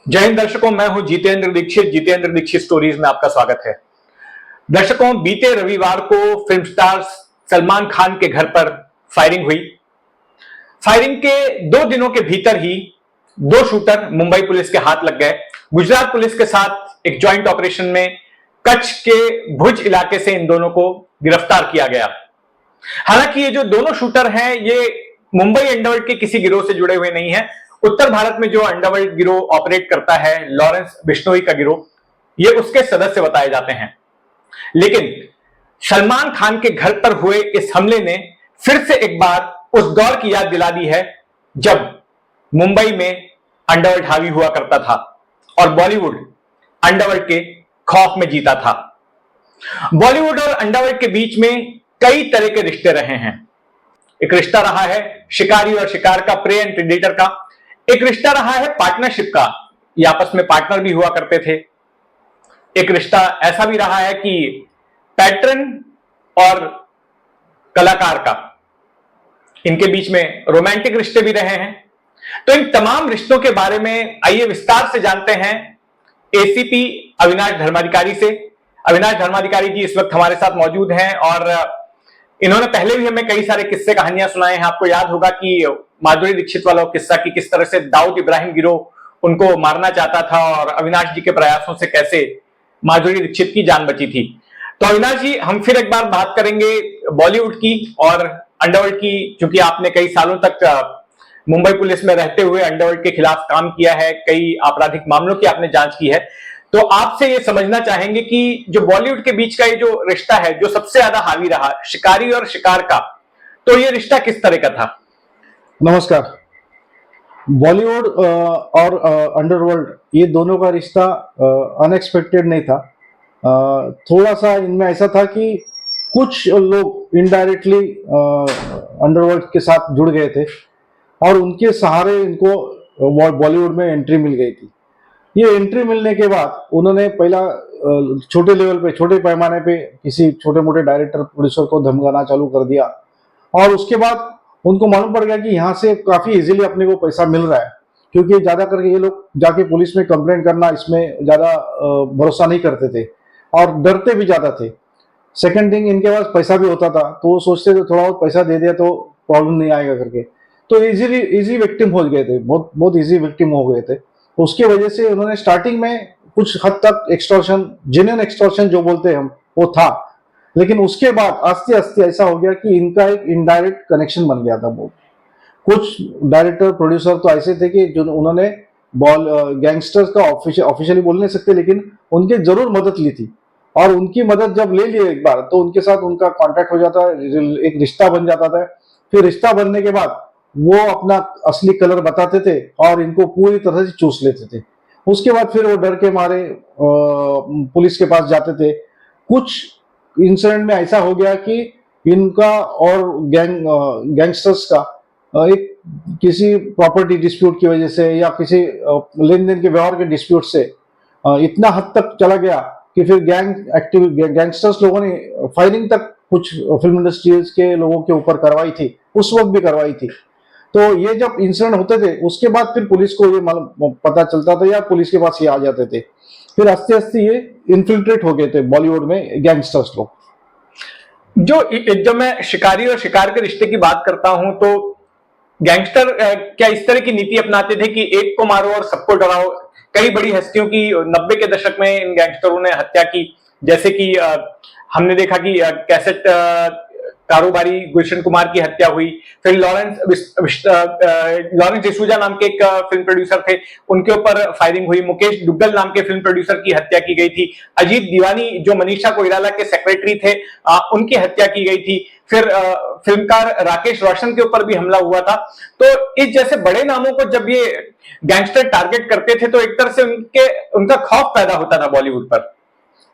जय हिंद दर्शकों, मैं हूं जितेंद्र दीक्षित स्टोरीज में आपका स्वागत है। दर्शकों, बीते रविवार को फिल्म स्टार सलमान खान के घर पर फायरिंग हुई। फायरिंग के 2 दिनों के भीतर ही 2 शूटर मुंबई पुलिस के हाथ लग गए। गुजरात पुलिस के साथ एक ज्वाइंट ऑपरेशन में कच्छ के भुज इलाके से इन दोनों को गिरफ्तार किया गया। हालांकि ये जो दोनों शूटर हैं, ये मुंबई अंडरवर्ल्ड के किसी गिरोह से जुड़े हुए नहीं हैं। उत्तर भारत में जो अंडरवर्ल्ड गिरोह ऑपरेट करता है, लॉरेंस बिश्नोई का गिरोह, ये उसके सदस्य बताए जाते हैं। लेकिन सलमान खान के घर पर हुए इस हमले ने फिर से एक बार उस दौर की याद दिला दी है जब मुंबई में अंडरवर्ल्ड हावी हुआ करता था और बॉलीवुड अंडरवर्ल्ड के खौफ में जीता था। बॉलीवुड और अंडरवर्ल्ड के बीच में कई तरह के रिश्ते रहे हैं। एक रिश्ता रहा है शिकारी और शिकार का, प्रे एंड प्रेडेटर का। एक रिश्ता रहा है पार्टनरशिप का, ये आपस में पार्टनर भी हुआ करते थे। एक रिश्ता ऐसा भी रहा है कि पैटर्न और कलाकार का, इनके बीच में रोमांटिक रिश्ते भी रहे हैं। तो इन तमाम रिश्तों के बारे में आइए विस्तार से जानते हैं एसीपी अविनाश धर्माधिकारी से। अविनाश धर्माधिकारी जी इस वक्त हमारे साथ मौजूद हैं और इन्होंने पहले भी हमें कई सारे किस्से कहानियां सुनाए हैं। आपको याद होगा कि माधुरी दीक्षित वाला किस्सा कि किस तरह से दाऊद इब्राहिम गिरोह उनको मारना चाहता था और अविनाश जी के प्रयासों से कैसे माधुरी दीक्षित की जान बची थी। तो अविनाश जी, हम फिर एक बार बात करेंगे बॉलीवुड की और अंडरवर्ल्ड की, क्योंकि आपने कई सालों तक मुंबई पुलिस में रहते हुए अंडरवर्ल्ड के खिलाफ काम किया है, कई आपराधिक मामलों की आपने जांच की है। तो आपसे ये समझना चाहेंगे कि जो बॉलीवुड के बीच का ये जो रिश्ता है, जो सबसे ज्यादा हावी रहा, शिकारी और शिकार का, तो ये रिश्ता किस तरह का था? नमस्कार। बॉलीवुड और अंडरवर्ल्ड, ये दोनों का रिश्ता अनएक्सपेक्टेड नहीं था। थोड़ा सा इनमें ऐसा था कि कुछ लोग इनडायरेक्टली अंडरवर्ल्ड के साथ जुड़ गए थे और उनके सहारे इनको बॉलीवुड में एंट्री मिल गई थी। ये एंट्री मिलने के बाद उन्होंने पहला छोटे लेवल पे, छोटे पैमाने पे किसी छोटे मोटे डायरेक्टर प्रोड्यूसर को धमकाना चालू कर दिया और उसके बाद उनको मालूम पड़ गया कि यहाँ से काफी इजीली अपने को पैसा मिल रहा है, क्योंकि ज्यादा करके ये लोग जाके पुलिस में कंप्लेंट करना, इसमें ज्यादा भरोसा नहीं करते थे और डरते भी ज्यादा थे। सेकंड थिंग, इनके पास पैसा भी होता था तो वो सोचते थे थोड़ा बहुत पैसा दे दिया तो प्रॉब्लम नहीं आएगा करके। तो इजी विक्टिम हो गए थे, बहुत इजी विक्टिम हो गए थे। उसके वजह से उन्होंने स्टार्टिंग में कुछ हद तक एक्सटॉर्शन, जेन्युइन एक्सटॉर्शन जो बोलते हैं हम, वो था। लेकिन उसके बाद आस्ते आस्ते ऐसा हो गया कि इनका एक इनडायरेक्ट कनेक्शन बन गया था। वो कुछ डायरेक्टर प्रोड्यूसर तो ऐसे थे कि जो उन्होंने गैंगस्टर्स का ऑफिशियली बोल नहीं सकते, लेकिन उनके जरूर मदद ली थी और उनकी मदद जब ले ली एक बार तो उनके साथ उनका कॉन्टैक्ट हो जाता, एक रिश्ता बन जाता था। फिर रिश्ता बनने के बाद वो अपना असली कलर बताते थे और इनको पूरी तरह से चूस लेते थे। उसके बाद फिर वो डर के मारे पुलिस के पास जाते थे। कुछ इंसिडेंट में ऐसा हो गया कि इनका और गैंगस्टर्स का एक किसी प्रॉपर्टी डिस्प्यूट की वजह से या किसी लेन देन के व्यवहार के डिस्प्यूट से इतना हद तक चला गया कि फिर गैंगस्टर्स लोगों ने फायरिंग तक कुछ फिल्म इंडस्ट्रीज के लोगों के ऊपर करवाई थी, उस वक्त भी करवाई थी। तो ये जब इंसिडेंट होते थे उसके बाद फिर पुलिस को ये पता चलता था या पुलिस के पास ये आ जाते थे। फिर आस्ते आस्ते ये इन्फिल्ट्रेट हो गए थे बॉलीवुड में गैंगस्टर्स लोग। जब मैं शिकारी और शिकार के रिश्ते की बात करता हूं तो गैंगस्टर क्या इस तरह की नीति अपनाते थे कि एक को मारो और सबको डराओ? कई बड़ी हस्तियों की 90 के दशक में इन गैंगस्टरों ने हत्या की, जैसे कि हमने देखा कि कैसेट कारोबारी गुलशन कुमार की हत्या हुई। फिर लॉरेंस डिसूजा नाम के एक फिल्म प्रोड्यूसर थे, उनके ऊपर फायरिंग हुई। मुकेश दुग्गल नाम के फिल्म प्रोड्यूसर की हत्या की गई थी। अजीत दीवानी जो मनीषा कोइराला के सेक्रेटरी थे, उनकी हत्या की गई थी। फिर फिल्मकार राकेश रोशन के ऊपर भी हमला हुआ था। तो इस जैसे बड़े नामों को जब ये गैंगस्टर टारगेट करते थे तो एक तरह से उनका खौफ पैदा होता था बॉलीवुड पर।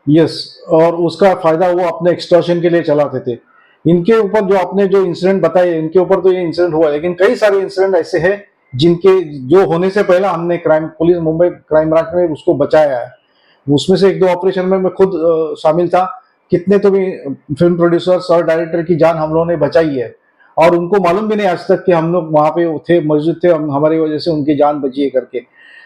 यस, और उसका फायदा वो अपने एक्सटॉर्शन के लिए चलाते थे। इनके ऊपर जो आपने जो इंसिडेंट बताए, इनके ऊपर तो ये इंसिडेंट हुआ, लेकिन कई सारे इंसिडेंट ऐसे हैं जिनके जो होने से पहले हमने पुलिस मुंबई क्राइम ब्रांच में उसको बचाया है। उसमें से एक दो ऑपरेशन में मैं खुद शामिल था। कितने तो भी फिल्म प्रोड्यूसर्स और डायरेक्टर की जान हम लोगों ने बचाई है और उनको मालूम भी नहीं आज तक कि हम लोग वहां पे थे, मौजूद थे, हमारी वजह से उनकी जान बची है करके।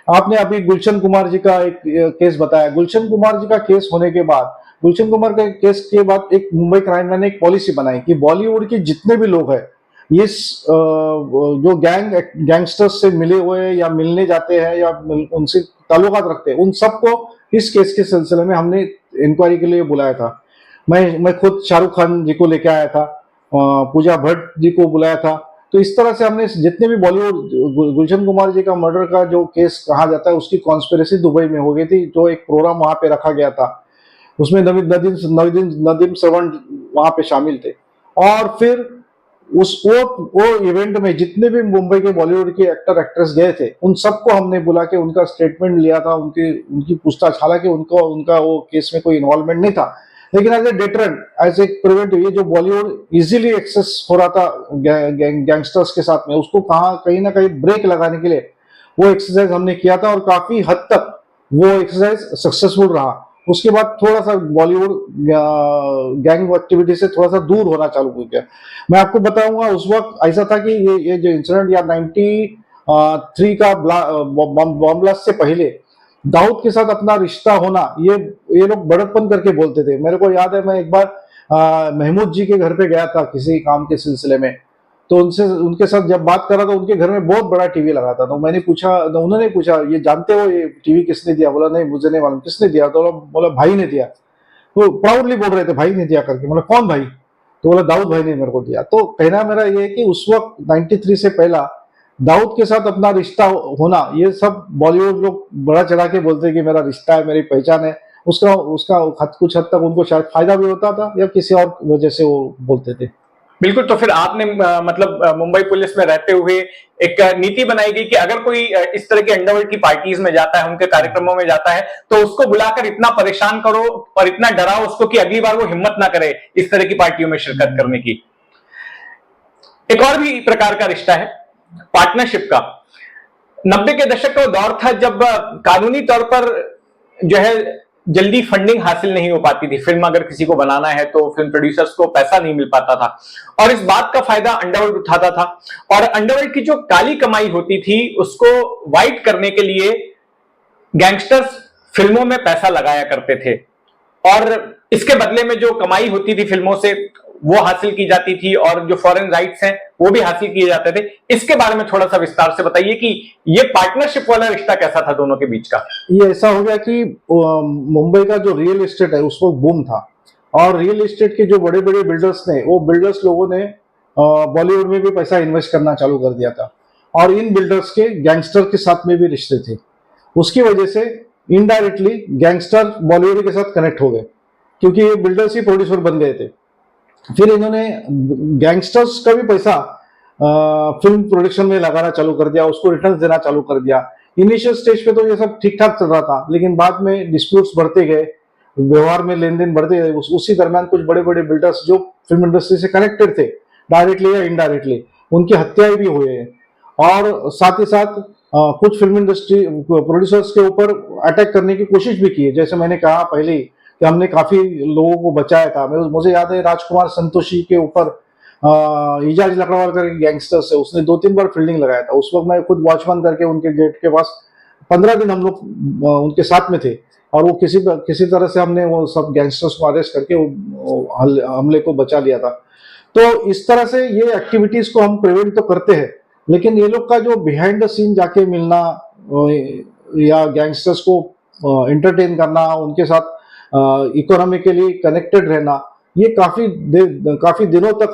आपने अभी गुलशन कुमार जी का एक केस बताया। गुलशन कुमार जी का केस होने के बाद, गुलशन कुमार के केस के बाद एक मुंबई क्राइम ने एक पॉलिसी बनाई कि बॉलीवुड के जितने भी लोग हैं, इस जो गैंगस्टर्स से मिले हुए हैं या मिलने जाते हैं या उनसे ताल्लुकात रखते हैं, उन सबको इस केस के सिलसिले में हमने इंक्वायरी के लिए बुलाया था। मैं खुद शाहरुख खान जी को लेकर आया था, पूजा भट्ट जी को बुलाया था। तो इस तरह से हमने जितने भी बॉलीवुड, गुलशन कुमार जी का मर्डर का जो केस कहा जाता है, उसकी कॉन्स्पिरेसी दुबई में हो गई थी, जो एक प्रोग्राम वहां पे रखा गया था, उसमें नदीम श्रवण वहां पे शामिल थे। और फिर वो इवेंट में जितने भी मुंबई के बॉलीवुड के एक्टर एक्ट्रेस गए थे, उन सबको हमने बुला के उनका स्टेटमेंट लिया था, उनकी पूछताछ। हालांकि उनका वो केस में कोई इन्वॉल्वमेंट नहीं था, लेकिन as a deterrent, as a preventive, ये जो बॉलीवुड इजीली एक्सेस हो रहा था गैंगस्टर्स के साथ में, उसको कहीं ना कहीं ब्रेक लगाने के लिए वो एक्सरसाइज हमने किया था, और काफी हद तक वो एक्सरसाइज सक्सेसफुल रहा। उसके बाद थोड़ा सा बॉलीवुड गैंग एक्टिविटी से थोड़ा सा दूर होना चालू हो गया। मैं आपको बताऊंगा, उस वक्त ऐसा था कि ये जो इंसिडेंट या 93 का बॉम्ब ब्लास्ट से पहले दाऊद के साथ अपना रिश्ता होना, ये लोग बड़कपन करके बोलते थे। मेरे को याद है, मैं एक बार महमूद जी के घर पे गया था किसी काम के सिलसिले में, तो उनके साथ जब बात कर रहा था, उनके घर में बहुत बड़ा टीवी लगा था। तो मैंने पूछा, तो उन्होंने पूछा, ये जानते हो ये टीवी किसने दिया? बोला नहीं, मुझे नहीं मालूम। किसने दिया? तो बोला भाई ने दिया। तो प्राउडली बोल रहे थे भाई ने दिया करके। बोला कौन भाई? तो बोला दाऊद भाई ने मेरे को दिया। तो कहना मेरा ये है कि उस वक्त 93 से पहला दाऊद के साथ अपना रिश्ता होना, ये सब बॉलीवुड लोग बड़ा चढ़ा के बोलते हैं कि मेरा रिश्ता है, मेरी पहचान है। उसका उसका कुछ हद तक उनको शायद फायदा भी होता था, या किसी और वजह से वो बोलते थे। बिल्कुल। तो फिर आपने मतलब मुंबई पुलिस में रहते हुए एक नीति बनाई गई कि अगर कोई इस तरह के अंडरवर्ल्ड की पार्टीज में जाता है, उनके कार्यक्रमों में जाता है, तो उसको बुलाकर इतना परेशान करो और इतना डराओ उसको कि अगली बार वो हिम्मत ना करे इस तरह की पार्टियों में शिरकत करने की। एक और भी प्रकार का रिश्ता है पार्टनरशिप का। 90 के दशक का दौर था जब कानूनी तौर पर जो है जल्दी फंडिंग हासिल नहीं हो पाती थी। फिल्म अगर किसी को बनाना है तो फिल्म प्रोड्यूसर्स को पैसा नहीं मिल पाता था, और इस बात का फायदा अंडरवर्ल्ड उठाता था। और अंडरवर्ल्ड की जो काली कमाई होती थी उसको वाइट करने के लिए गैंगस्टर्स फिल्मों में पैसा लगाया करते थे, और इसके बदले में जो कमाई होती थी फिल्मों से वो हासिल की जाती थी, और जो फॉरेन राइट्स हैं वो भी हासिल किए जाते थे। इसके बारे में थोड़ा सा विस्तार से बताइए कि ये पार्टनरशिप वाला रिश्ता कैसा था दोनों के बीच का। ये ऐसा हो गया कि मुंबई का जो रियल एस्टेट है उस वक्त बूम था, और रियल एस्टेट के जो बड़े बड़े बिल्डर्स ने, वो बिल्डर्स लोगों ने बॉलीवुड में भी पैसा इन्वेस्ट करना चालू कर दिया था, और इन बिल्डर्स के गैंगस्टर के साथ में भी रिश्ते थे। उसकी वजह से इनडायरेक्टली गैंगस्टर बॉलीवुड के साथ कनेक्ट हो गए, क्योंकि ये बिल्डर्स ही प्रोड्यूसर बन गए थे। फिर इन्होंने गैंगस्टर्स का भी पैसा फिल्म प्रोडक्शन में लगाना चालू कर दिया, उसको रिटर्न देना चालू कर दिया। इनिशियल स्टेज पे तो ये सब ठीक ठाक चल रहा था, लेकिन बाद में डिस्प्यूट्स बढ़ते गए, व्यवहार में लेन देन बढ़ते गए। उसी दरमियान कुछ बड़े बड़े बिल्डर्स जो फिल्म इंडस्ट्री से कनेक्टेड थे, डायरेक्टली या इनडायरेक्टली, उनकी हत्याएं भी हुई है। और साथ ही साथ कुछ फिल्म इंडस्ट्री प्रोड्यूसर्स के ऊपर अटैक करने की कोशिश भी की है। जैसे मैंने कहा पहले ही कि हमने काफी लोगों को बचाया था। मुझे याद है राजकुमार संतोषी के ऊपर इजाज लकड़वाल करके गैंगस्टर्स है, उसने 2-3 बार फील्डिंग लगाया था। उस वक्त मैं खुद वॉचमैन करके उनके गेट के पास 15 दिन हम लोग उनके साथ में थे, और वो किसी तरह से हमने वो सब गैंगस्टर्स को अरेस्ट करके हमले को बचा लिया था। तो इस तरह से ये एक्टिविटीज को हम प्रिवेंट तो करते हैं, लेकिन ये लोग का जो बिहाइंड द सीन जाके मिलना या गैंगस्टर्स को एंटरटेन करना, उनके साथ इकोनॉमिकली कनेक्टेड रहना, ये काफी दिनों तक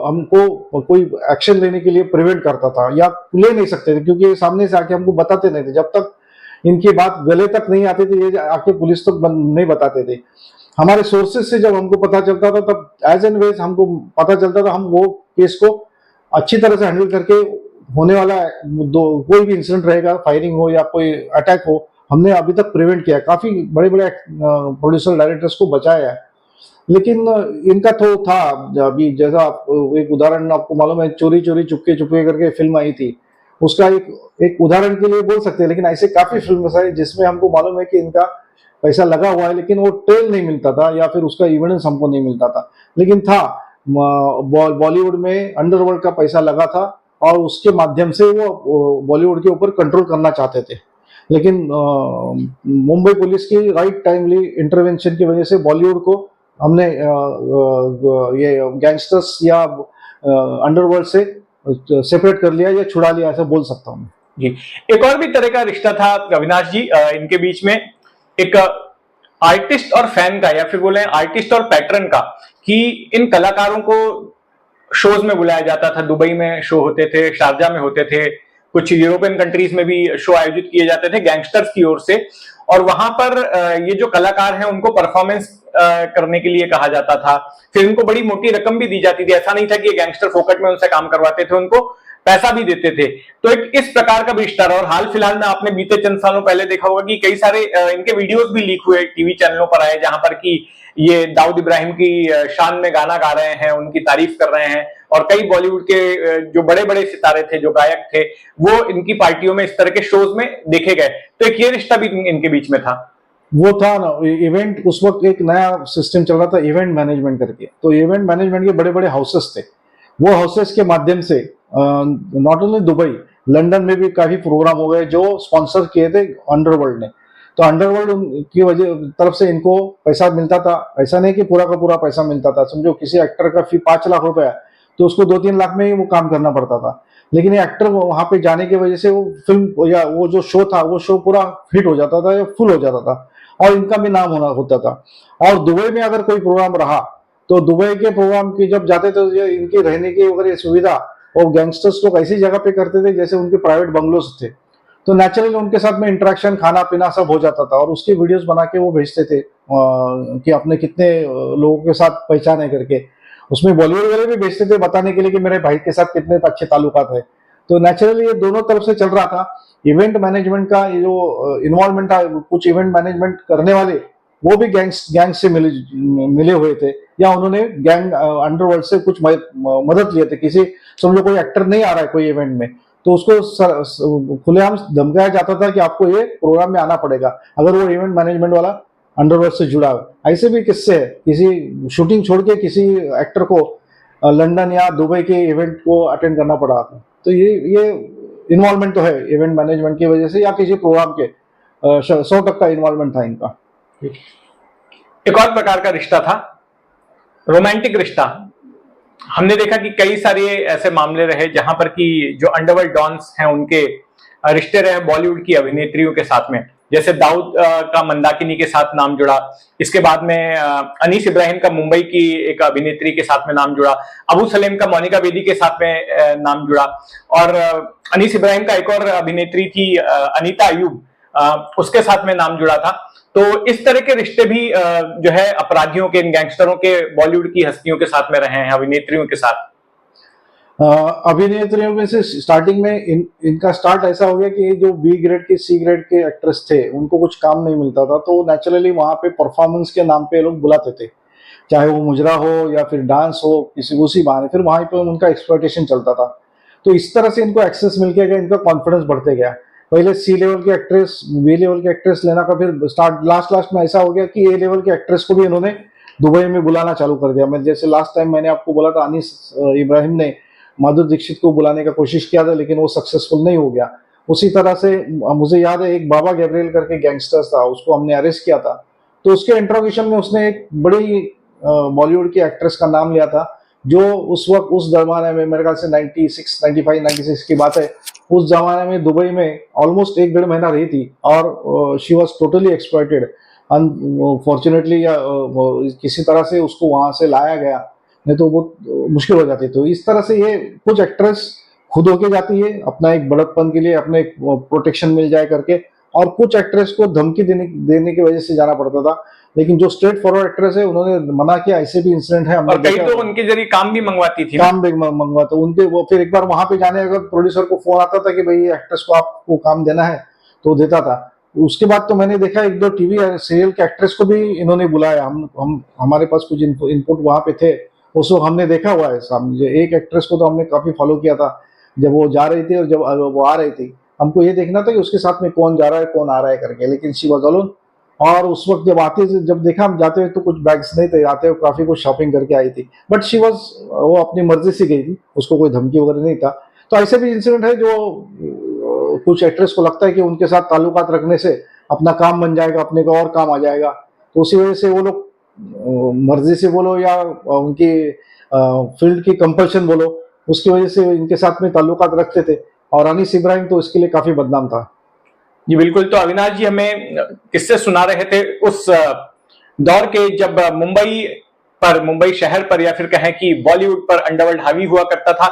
हमको कोई एक्शन लेने के लिए प्रिवेंट करता था, या ले नहीं सकते थे, क्योंकि ये सामने से आके हमको बताते नहीं थे। जब तक इनकी बात गले तक नहीं आती थी, ये आके पुलिस तक नहीं बताते थे। हमारे सोर्सेज से जब हमको पता चलता था, तब एज एंड वेज हमको पता चलता था, हम वो केस को अच्छी तरह से हैंडल करके होने वाला कोई भी इंसिडेंट रहेगा, फायरिंग हो या कोई अटैक हो, हमने अभी तक प्रिवेंट किया। काफी बड़े बड़े प्रोड्यूसर डायरेक्टर्स को बचाया है। लेकिन इनका तो था, अभी जैसा एक उदाहरण आपको मालूम है, चोरी चोरी चुपके चुपके करके फिल्म आई थी, उसका एक उदाहरण के लिए बोल सकते हैं। लेकिन ऐसे काफी फिल्म है जिसमें हमको मालूम है कि इनका पैसा लगा हुआ है, लेकिन वो ट्रेल नहीं मिलता था, या फिर उसका एविडेंस हमको नहीं मिलता था। लेकिन था, बॉलीवुड में अंडरवर्ल्ड का पैसा लगा था, और उसके माध्यम से वो बॉलीवुड के ऊपर कंट्रोल करना चाहते थे। लेकिन मुंबई पुलिस की राइट टाइमली इंटरवेंशन की वजह से बॉलीवुड को हमने ये गैंगस्टर्स या अंडरवर्ल्ड से सेपरेट कर लिया या छुड़ा लिया, ऐसा बोल सकता हूँ मैं। जी, एक और भी तरह का रिश्ता था अविनाश जी इनके बीच में, एक आर्टिस्ट और फैन का, या फिर बोले आर्टिस्ट और पैटर्न का, कि इन कलाकारों को शोज में बुलाया जाता था। दुबई में शो होते थे, शारजा में होते थे, कुछ यूरोपियन कंट्रीज में भी शो आयोजित किए जाते थे गैंगस्टर्स की ओर से, और वहां पर ये जो कलाकार हैं उनको परफॉर्मेंस करने के लिए कहा जाता था। फिर उनको बड़ी मोटी रकम भी दी जाती थी, ऐसा नहीं था कि ये गैंगस्टर फोकट में उनसे काम करवाते थे, उनको पैसा भी देते थे। तो एक इस प्रकार का भी रिश्ता रहा। और हाल फिलहाल में आपने बीते चंद सालों पहले देखा होगा कि कई सारे इनके वीडियोस भी लीक हुए, टीवी चैनलों पर आए, जहां पर कि ये दाऊद इब्राहिम की शान में गाना गा रहे हैं, उनकी तारीफ कर रहे हैं, और कई बॉलीवुड के जो बड़े बड़े सितारे थे, जो गायक थे, वो इनकी पार्टियों में इस तरह के शोज में देखे गए। तो एक ये रिश्ता भी इनके बीच में था। वो था ना इवेंट, उस वक्त एक नया सिस्टम चल रहा था इवेंट मैनेजमेंट करके। तो इवेंट मैनेजमेंट के बड़े बड़े हाउसेस थे, वो हाउसेस के माध्यम से नॉट ओनली दुबई, लंदन में भी काफी प्रोग्राम हो गए जो स्पॉन्सर किए थे अंडरवर्ल्ड ने। तो अंडरवर्ल्ड की वजह तरफ से इनको पैसा मिलता था। ऐसा नहीं कि पूरा का पूरा पैसा मिलता था, समझो किसी एक्टर का फी 5 लाख रुपया तो उसको 2-3 लाख में ही वो काम करना पड़ता था। लेकिन ये एक्टर वहां पे जाने की वजह से वो फिल्म या वो जो शो था, वो शो पूरा हिट हो जाता था या फुल हो जाता था, और इनका भी नाम होता था। और दुबई में अगर कोई प्रोग्राम रहा तो दुबई के प्रोग्राम की जब जाते तो इनकी रहने की वगैरह सुविधा और गैंगस्टर्स लोग ऐसी जगह पे करते थे जैसे उनके प्राइवेट बंगलोज थे। तो नेचुरली उनके साथ में इंटरेक्शन, खाना पीना सब हो जाता था, और उसकी वीडियोस बना के वो भेजते थे कि आपने कितने लोगों के साथ पहचान है करके। उसमें बॉलीवुड वाले भी भेजते थे बताने के लिए कि मेरे भाई के साथ कितने अच्छे ताल्लुकात है। तो नेचुरली ये दोनों तरफ से चल रहा था। इवेंट मैनेजमेंट का ये जो इन्वॉल्वमेंट था, कुछ इवेंट मैनेजमेंट करने वाले वो भी गैंग से मिले हुए थे, या उन्होंने गैंग अंडरवर्ल्ड से कुछ मदद लिए थे। किसी समझो कोई एक्टर नहीं आ रहा है कोई इवेंट में, तो उसको खुलेआम धमकाया जाता था कि आपको ये प्रोग्राम में आना पड़ेगा अगर वो इवेंट मैनेजमेंट वाला अंडरवर्ल्ड से जुड़ा है। ऐसे भी किस्से है, किसी शूटिंग छोड़ के किसी एक्टर को लंदन या दुबई के इवेंट को अटेंड करना पड़ा था। तो ये इन्वॉल्वमेंट तो है इवेंट मैनेजमेंट की वजह से, या किसी प्रोग्राम के 100% इन्वॉल्वमेंट था इनका। एक और प्रकार का रिश्ता था रोमांटिक रिश्ता। हमने देखा कि कई सारे ऐसे मामले रहे जहां पर कि जो अंडरवर्ल्ड डॉन्स हैं उनके रिश्ते रहे बॉलीवुड की अभिनेत्रियों के साथ में। जैसे दाऊद का मंदाकिनी के साथ नाम जुड़ा, इसके बाद में अनीस इब्राहिम का मुंबई की एक अभिनेत्री के साथ में नाम जुड़ा, अबू सलेम का मोनिका बेदी के साथ में नाम जुड़ा, और अनीस इब्राहिम का एक और अभिनेत्री थी अनीता अयूब, उसके साथ में नाम जुड़ा था। तो इस तरह के रिश्ते भी जो है अपराधियों के, इन गैंगस्टरों के बॉलीवुड की हस्तियों के साथ में रहे हैं, अभिनेत्रियों के साथ। अभिनेत्रियों में से स्टार्टिंग में इनका स्टार्ट ऐसा हो गया कि जो बी ग्रेड के सी ग्रेड के एक्ट्रेस थे उनको कुछ काम नहीं मिलता था, तो नेचुरली वहां पे परफॉर्मेंस के नाम पे लोग बुलाते थे, चाहे वो मुजरा हो या फिर डांस हो, किसी उसी बहाने फिर वहां पे उनका एक्सप्लॉयटेशन चलता था। तो इस तरह से इनको एक्सेस मिल गया, इनका कॉन्फिडेंस बढ़ते गया। पहले सी लेवल के एक्ट्रेस, बी लेवल के एक्ट्रेस लेना का, फिर लास्ट में ऐसा हो गया कि ए लेवल के एक्ट्रेस को भी इन्होंने दुबई में बुलाना चालू कर दिया। मैं जैसे लास्ट टाइम मैंने आपको बोला था, अनीस इब्राहिम ने माधुरी दीक्षित को बुलाने का कोशिश किया था लेकिन वो सक्सेसफुल नहीं हो गया। उसी तरह से मुझे याद है एक बाबा गैब्रियल करके गैंगस्टर था, उसको हमने अरेस्ट किया था। तो उसके इंट्रोगेशन में उसने एक बड़ी बॉलीवुड की एक्ट्रेस का नाम लिया था, जो उस वक्त उस जमाने में मेरे ख्याल से 96 की बात है, उस जमाने में दुबई में ऑलमोस्ट 1-1.5 महीना रही थी, और she was totally exploited. Unfortunately या किसी तरह से उसको वहां से लाया गया, नहीं तो बहुत मुश्किल हो जाती। तो इस तरह से ये कुछ एक्ट्रेस खुद होके जाती है अपना एक बड़कपन के लिए, अपने एक प्रोटेक्शन मिल जाए करके, और कुछ एक्ट्रेस को धमकी देने की वजह से जाना पड़ता था। लेकिन जो स्ट्रेट फॉरवर्ड एक्ट्रेस है उन्होंने मना किया। ऐसे भी इंसिडेंट है, और कई तो उनके जरिए काम भी मंगवाती थी, काम भी मंगवाते उनके। वो फिर एक बार वहां पे जाने अगर प्रोड्यूसर को फोन आता था कि भाई एक्ट्रेस को आपको काम देना है, तो देता था। उसके बाद तो मैंने देखा 1-2 टीवी सीरियल के एक्ट्रेस को भी इन्होंने बुलाया। हम हमारे पास कुछ इनपुट वहां पे थे, उस वक्त हमने देखा हुआ है सामने। एक एक्ट्रेस को तो हमने काफी फॉलो किया था, जब वो जा रही थी और जब वो आ रही थी, हमको ये देखना था कि उसके साथ में कौन जा रहा है कौन आ रहा है करके, लेकिन शी वाज अलोन। और उस वक्त जब आते थे, जब देखा हम जाते हुए तो कुछ बैग्स नहीं थे, आते हुए काफी कुछ शॉपिंग करके आई थी, बट शी वाज, वो अपनी मर्जी से गई थी, उसको कोई धमकी वगैरह नहीं था। तो ऐसे भी इंसिडेंट है जो कुछ एक्ट्रेस को लगता है कि उनके साथ ताल्लुकात रखने से अपना काम बन जाएगा, अपने को और काम आ जाएगा, तो उसी वजह से वो लोग मर्जी से बोलो या उनकी फील्ड की कंपल्शन बोलो, उसकी वजह से इनके साथ में ताल्लुकात रखते थे। और अनीस इब्राहिम तो इसके लिए काफी बदनाम था। जी बिल्कुल। तो अविनाश जी हमें किस्से सुना रहे थे उस दौर के जब मुंबई शहर पर या फिर कहें कि बॉलीवुड पर अंडरवर्ल्ड हावी हुआ करता था।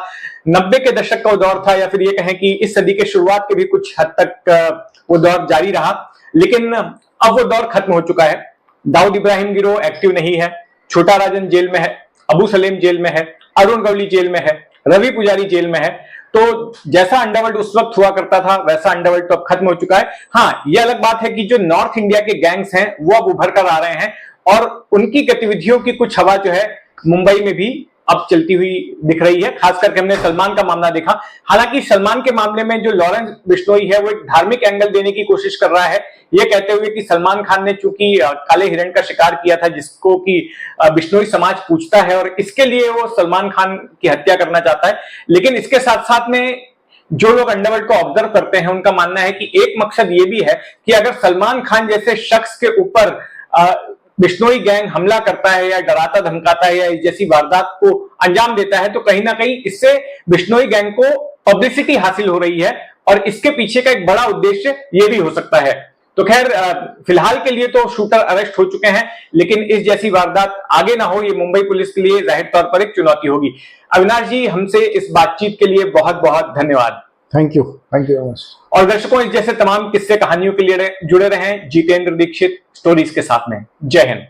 90 के दशक का वो दौर था, या फिर ये कहें कि इस सदी के शुरुआत के भी कुछ हद तक वो दौर जारी रहा, लेकिन अब वो दौर खत्म हो चुका है। दाऊद इब्राहिम गिरोह एक्टिव नहीं है, छोटा राजन जेल में है, अबू सलेम जेल में है, अरुण गवली जेल में है, रवि पुजारी जेल में है। तो जैसा अंडरवर्ल्ड उस वक्त हुआ करता था वैसा अंडरवर्ल्ड तो अब खत्म हो चुका है। हाँ, ये अलग बात है कि जो नॉर्थ इंडिया के गैंग्स हैं वो अब उभर कर आ रहे हैं और उनकी गतिविधियों की कुछ हवा जो है मुंबई में भी अब चलती हुई दिख रही है। खास करके हमने सलमान का मामला देखा। हालांकि सलमान के मामले में जो लॉरेंस बिश्नोई है वो एक धार्मिक एंगल देने की कोशिश कर रहा है, ये कहते हुए कि सलमान खान ने चूंकि काले हिरण का शिकार किया था जिसको कि बिश्नोई समाज पूछता है और इसके लिए वो सलमान खान की हत्या करना चाहता है। लेकिन इसके साथ साथ में जो लोग अंडरवर्ल्ड को ऑब्जर्व करते हैं उनका मानना है कि एक मकसद ये भी है कि अगर सलमान खान जैसे शख्स के ऊपर बिश्नोई गैंग हमला करता है या डराता धमकाता है या इस जैसी वारदात को अंजाम देता है, तो कहीं ना कहीं इससे बिश्नोई गैंग को पब्लिसिटी हासिल हो रही है और इसके पीछे का एक बड़ा उद्देश्य ये भी हो सकता है। तो खैर फिलहाल के लिए तो शूटर अरेस्ट हो चुके हैं, लेकिन इस जैसी वारदात आगे ना हो ये मुंबई पुलिस के लिए जाहिर तौर पर एक चुनौती होगी। अविनाश जी, हमसे इस बातचीत के लिए बहुत बहुत धन्यवाद। Thank you very much. और दर्शकों, इस जैसे तमाम किस्से कहानियों के लिए जुड़े रहें जितेंद्र दीक्षित स्टोरीज के साथ में। जय हिंद।